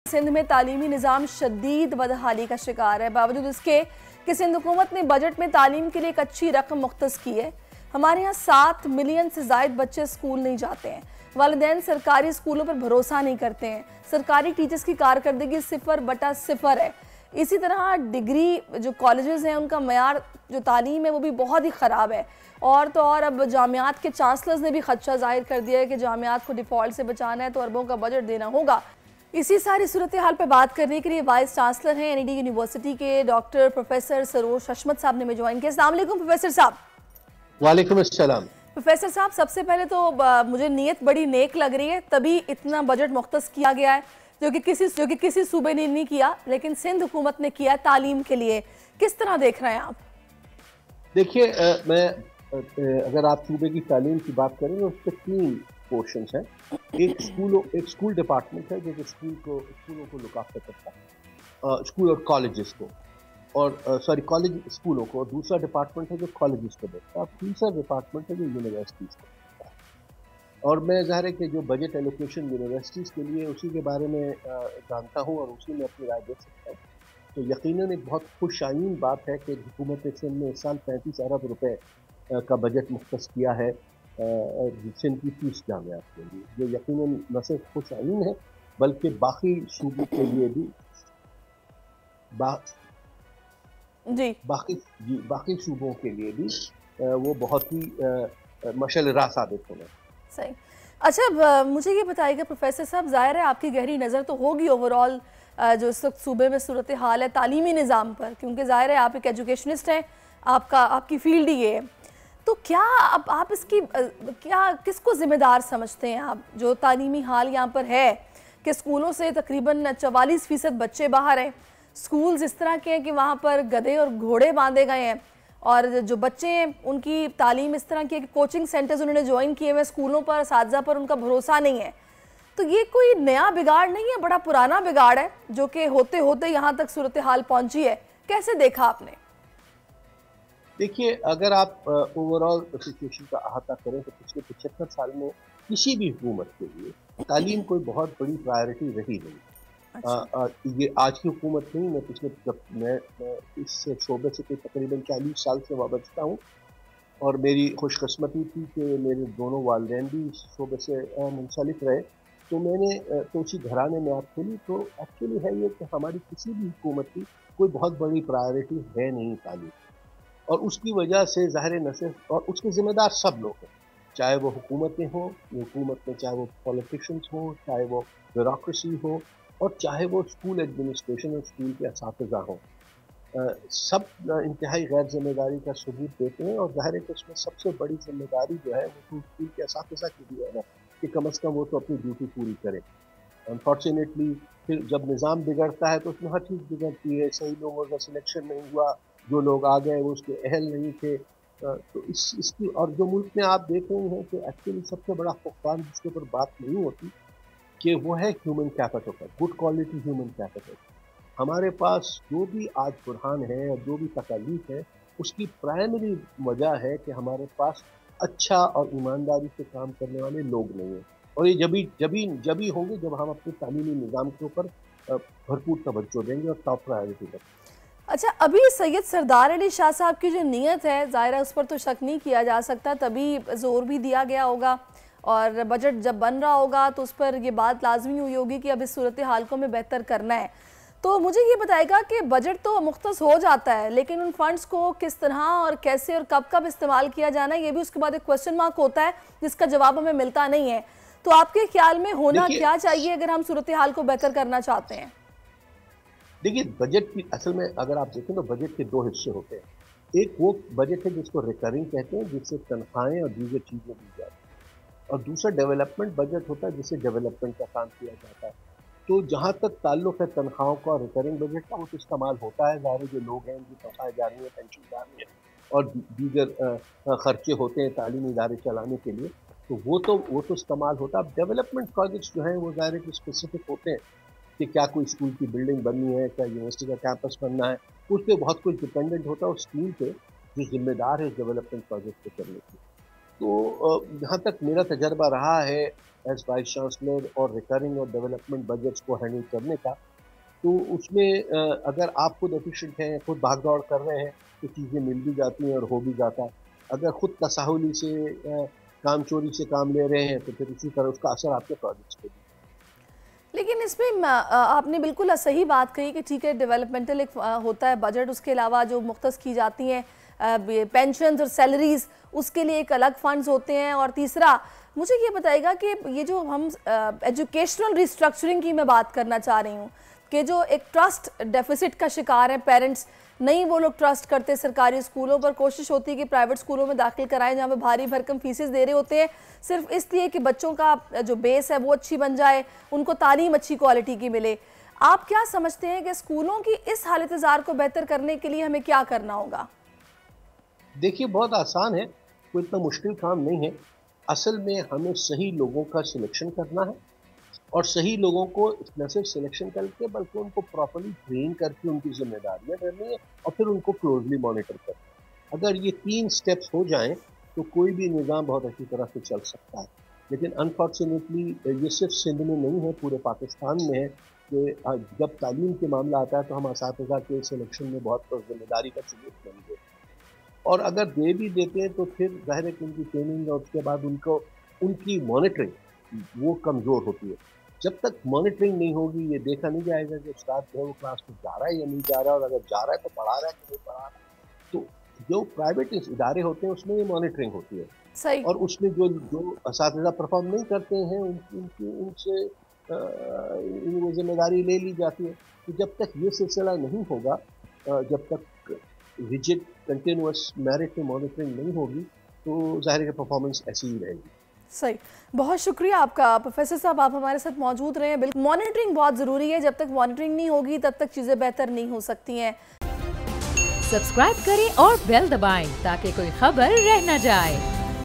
सिंध में तालीमी निज़ाम शदीद बदहाली का शिकार है। बावजूद इसके कि सिंध हुकूमत ने बजट में तालीम के लिए एक अच्छी रकम मुख्तस की है। हमारे यहाँ 7 मिलियन से ज़ायद बच्चे स्कूल नहीं जाते हैं। वालिदैन सरकारी स्कूलों पर भरोसा नहीं करते हैं। सरकारी टीचर्स की कारकर्दगी 0/0 है। इसी तरह डिग्री जो कॉलेजेस हैं उनका मयार जो तालीम है वो भी बहुत ही ख़राब है। और तो और अब जामियात के चांसलर्स ने भी खदशा जाहिर कर दिया है कि जामियात को डिफ़ॉल्ट से बचाना है तो अरबों का बजट देना होगा। इसी सारी सूरत हाल पर बात करने के लिए वाइस चांसलर हैं NED यूनिवर्सिटी के डॉक्टर प्रोफेसर सरोज हशमत साहब ने हमें ज्वाइन किया। अस्सलाम वालेकुम प्रोफेसर साहब। वालेकुम अस्सलाम। प्रोफेसर साहब, सबसे पहले तो मुझे नीयत बड़ी नेक लग रही है, तभी इतना बजट मुख्तस किया गया है जो कि किसी सूबे ने नहीं किया, लेकिन सिंध हुकूमत ने किया तालीम के लिए। किस तरह देख रहे हैं आप? देखिए, मैं अगर आप सूबे की तालीम की बात करें तो उसके 3 पोर्शंस हैं। एक स्कूल डिपार्टमेंट है जो स्कूलों को लुक आफ्टर करता है, स्कूल और कॉलेजेस को, और कॉलेज स्कूलों को। दूसरा डिपार्टमेंट है जो कॉलेजेस को देखता है। तीसरा डिपार्टमेंट है जो यूनिवर्सिटीज़ को देखता है। और मैं ज़ाहिर है कि जो बजट एलोकेशन यूनिवर्सिटीज़ के लिए उसी के बारे में जानता हूँ और उसी में अपनी राय दे सकता हूँ। तो यकीनन एक बहुत खुशाइन बात है कि हुकूमत सिंध ने इस साल 35 अरब रुपए का बजट मुख्तस किया है सिंध की 30 जामियात के लिए, जो यकीनन न सिर्फ खुशाइन है बल्कि बाकी सूबों के लिए भी बाकी सूबों के लिए भी वो बहुत ही मशाल राह साबित होना। सही। अच्छा, मुझे ये बताइएगा प्रोफेसर साहब, ज़ाहिर है आपकी गहरी नज़र तो होगी ओवरऑल जो इस वक्त सूबे में सूरत हाल है तालीमी निज़ाम पर, क्योंकि ज़ाहिर है आप एक एजुकेशनिस्ट हैं, आपकी फील्ड ही ये है। तो क्या अब आप इसकी किसको ज़िम्मेदार समझते हैं आप, जो तालीमी हाल यहाँ पर है कि स्कूलों से तकरीबन 44% बच्चे बाहर हैं, स्कूल्स इस तरह के हैं कि वहाँ पर गधे और घोड़े बांधे गए हैं, और जो बच्चे हैं उनकी तालीम इस तरह की है कि कोचिंग सेंटर्स उन्होंने ज्वाइन किए हुए, स्कूलों पर असातिज़ा पर उनका भरोसा नहीं है। तो ये कोई नया बिगाड़ नहीं है, बड़ा पुराना बिगाड़ है जो कि होते होते यहाँ तक सूरत हाल पहुँची है। कैसे देखा आपने? देखिए, अगर आप ओवरऑल सिचुएशन का अहाता करें तो पिछले 75 साल में किसी भी हुकूमत के लिए तालीम कोई बहुत बड़ी प्रायोरिटी रही नहीं। अच्छा। ये आज की हुकूमत नहीं, मैं इस शोबे से तकरीबन 40 साल से वाबस्ता हूँ, और मेरी खुशकिस्मती थी कि मेरे दोनों वालिदैन भी इस शोबे से मुंसलिक रहे। तो मैंने तो उसी घराने में आप खुली। तो एक्चुअली है ये कि हमारी किसी भी हुकूमत की कोई बहुत बड़ी प्रायोरिटी है नहीं तालीम, और उसकी वजह से ज़ाहिर न सिर्फ, और उसके ज़िम्मेदार सब लोग हैं, चाहे वो हुकूमतें हों, हुकूमत में चाहे वो पॉलिटिशियंस हों, चाहे वो ब्यूरोक्रेसी हो, और चाहे वो स्कूल एडमिनिस्ट्रेशन और स्कूल के असातिज़ा हों। सब इंतहाई गैर जिम्मेदारी का सबूत देते हैं, और ज़ाहिर है कि उसमें सबसे बड़ी जिम्मेदारी जो है वो तो स्कूल के असातिज़ा की भी है ना, कि कम से कम वो तो अपनी ड्यूटी पूरी करें। अनफॉर्चुनेटली फिर जब निज़ाम बिगड़ता है तो उसमें हर चीज़ बिगड़ती है। सही लोगों का सिलेक्शन नहीं हुआ, जो लोग आ गए वो उसके अहल नहीं थे। तो इसकी, और जो मुल्क में आप देख रहे हैं कि एक्चुअली सबसे बड़ा फुकदान जिसके ऊपर बात नहीं होती कि वो है ह्यूमन कैपिटल का, गुड क्वालिटी ह्यूमन कैपिटल। हमारे पास जो भी आज बुरहान है और जो भी तकलीफ है, उसकी प्राइमरी वजह है कि हमारे पास अच्छा और ईमानदारी से काम करने वाले लोग नहीं हैं। और ये जभी होंगे जब हम अपने तालीमी निज़ाम के ऊपर भरपूर तवज्जो देंगे और टॉप प्रायोरिटी देंगे। अच्छा, अभी सैयद सरदार अली शाह साहब की जो नीयत है, ज़ाहिर है उस पर तो शक नहीं किया जा सकता, तभी ज़ोर भी दिया गया होगा, और बजट जब बन रहा होगा तो उस पर ये बात लाजमी हुई होगी कि अब इस सूरत हाल को हमें बेहतर करना है। तो मुझे ये बताएगा कि बजट तो मुख्तस हो जाता है, लेकिन उन फंड्स को किस तरह और कैसे और कब कब इस्तेमाल किया जाना है, ये भी उसके बाद एक क्वेश्चन मार्क होता है जिसका जवाब हमें मिलता नहीं है। तो आपके ख्याल में होना क्या चाहिए अगर हम सूरत हाल को बेहतर करना चाहते हैं? देखिए, बजट की असल में अगर आप देखें तो बजट के 2 हिस्से होते हैं। एक वो बजट है जिसको रिकरिंग कहते हैं, जिससे तनख्वाहें और दीगर चीज़ें दी जाती हैं, और दूसरा डेवलपमेंट बजट होता है जिससे डेवलपमेंट का काम किया जाता है। तो जहाँ तक ताल्लुक़ है तनख्वाहों का और रिकरिंग बजट का, वो तो इस्तेमाल होता है। ज़ाहिर जो लोग हैं उनकी तनख्वाहें जा रही हैं, पेंशन जा रही है, और दीगर खर्चे होते हैं तालीमी इदारे चलाने के लिए, तो वो तो इस्तेमाल होता है। अब डेवलपमेंट प्रोजेक्ट्स जो हैं वो ज़ाहिर है कि स्पेसिफिक होते हैं कि क्या कोई स्कूल की बिल्डिंग बननी है, क्या यूनिवर्सिटी का कैंपस बनना है, उस पर बहुत कुछ डिपेंडेंट होता है उस स्कूल पे जो जिम्मेदार है डेवलपमेंट प्रोजेक्ट को करने की। तो जहाँ तक मेरा तजर्बा रहा है एज वाइस चांसलर और रिकरिंग और डेवलपमेंट बजट्स को हैंडल करने का, तो उसमें अगर आप खुद एफिशिएंट हैं, खुद भाग दौड़ कर रहे हैं, तो चीज़ें मिल भी जाती हैं और हो भी जाता है। अगर खुद तसाहुली से काम चोरी से काम ले रहे हैं, तो फिर इसी तरह उसका असर आपके प्रोजेक्ट्स पे भी। लेकिन इसमें आपने बिल्कुल सही बात कही कि ठीक है, डेवलपमेंटल एक होता है बजट, उसके अलावा जो मुख्तस की जाती हैं पेंशन्स और सैलरीज़, उसके लिए एक अलग फंड्स होते हैं। और तीसरा मुझे ये बताइएगा कि ये जो हम एजुकेशनल रिस्ट्रक्चरिंग की मैं बात करना चाह रही हूँ कि जो एक ट्रस्ट डेफिसिट का शिकार हैं पेरेंट्स, नहीं वो लोग ट्रस्ट करते सरकारी स्कूलों पर, कोशिश होती है कि प्राइवेट स्कूलों में दाखिल कराएं जहाँ पे भारी भरकम फीसेस दे रहे होते हैं सिर्फ इसलिए कि बच्चों का जो बेस है वो अच्छी बन जाए, उनको तालीम अच्छी क्वालिटी की मिले। आप क्या समझते हैं कि स्कूलों की इस हालत-ए-ज़ार को बेहतर करने के लिए हमें क्या करना होगा? देखिए, बहुत आसान है, कोई इतना मुश्किल काम नहीं है। असल में हमें सही लोगों का सिलेक्शन करना है और सही लोगों को न सिर्फ सिलेक्शन करके बल्कि उनको प्रॉपर्ली ट्रेन करके उनकी जिम्मेदारियां करनी है और फिर उनको क्लोजली मॉनिटर करना। अगर ये 3 स्टेप्स हो जाएं तो कोई भी निज़ाम बहुत अच्छी तरह से चल सकता है। लेकिन अनफॉर्चुनेटली ये सिर्फ सिंध में नहीं है, पूरे पाकिस्तान में है कि जब तालीम के मामला आता है तो हम असातिज़ा के सिलेक्शन में बहुत जिम्मेदारी का सबूत नहीं देते, और अगर दे भी देते हैं तो फिर ज़ाहिर है कि उनकी ट्रेनिंग और उसके बाद उनको उनकी मॉनिटरिंग वो कमज़ोर होती है। जब तक मॉनिटरिंग नहीं होगी, ये देखा नहीं जाएगा कि उस्ताद जो है वो क्लास में जा रहा है या नहीं जा रहा है, और अगर जा रहा है तो पढ़ा रहा है कि नहीं पढ़ा रहा है। तो जो प्राइवेट इदारे होते हैं उसमें ये मॉनिटरिंग होती है, सही। और उसमें जो जो असातिज़ा परफॉर्म नहीं करते हैं उनसे वो जिम्मेदारी ले ली जाती है। तो जब तक ये सिलसिला नहीं होगा, जब तक रिजिड कंटिन्यूअस मेरिट पे मॉनिटरिंग नहीं होगी, तो ज़ाहिर है कि परफॉर्मेंस ऐसी ही रहेगी। सही। बहुत शुक्रिया आपका प्रोफेसर साहब, आप हमारे साथ मौजूद रहे हैं। बिल्कुल, मॉनिटरिंग बहुत ज़रूरी है, जब तक मॉनिटरिंग नहीं होगी तब तक चीज़ें बेहतर नहीं हो सकती हैं। सब्सक्राइब करें और बेल दबाएं ताकि कोई खबर रह न जाए।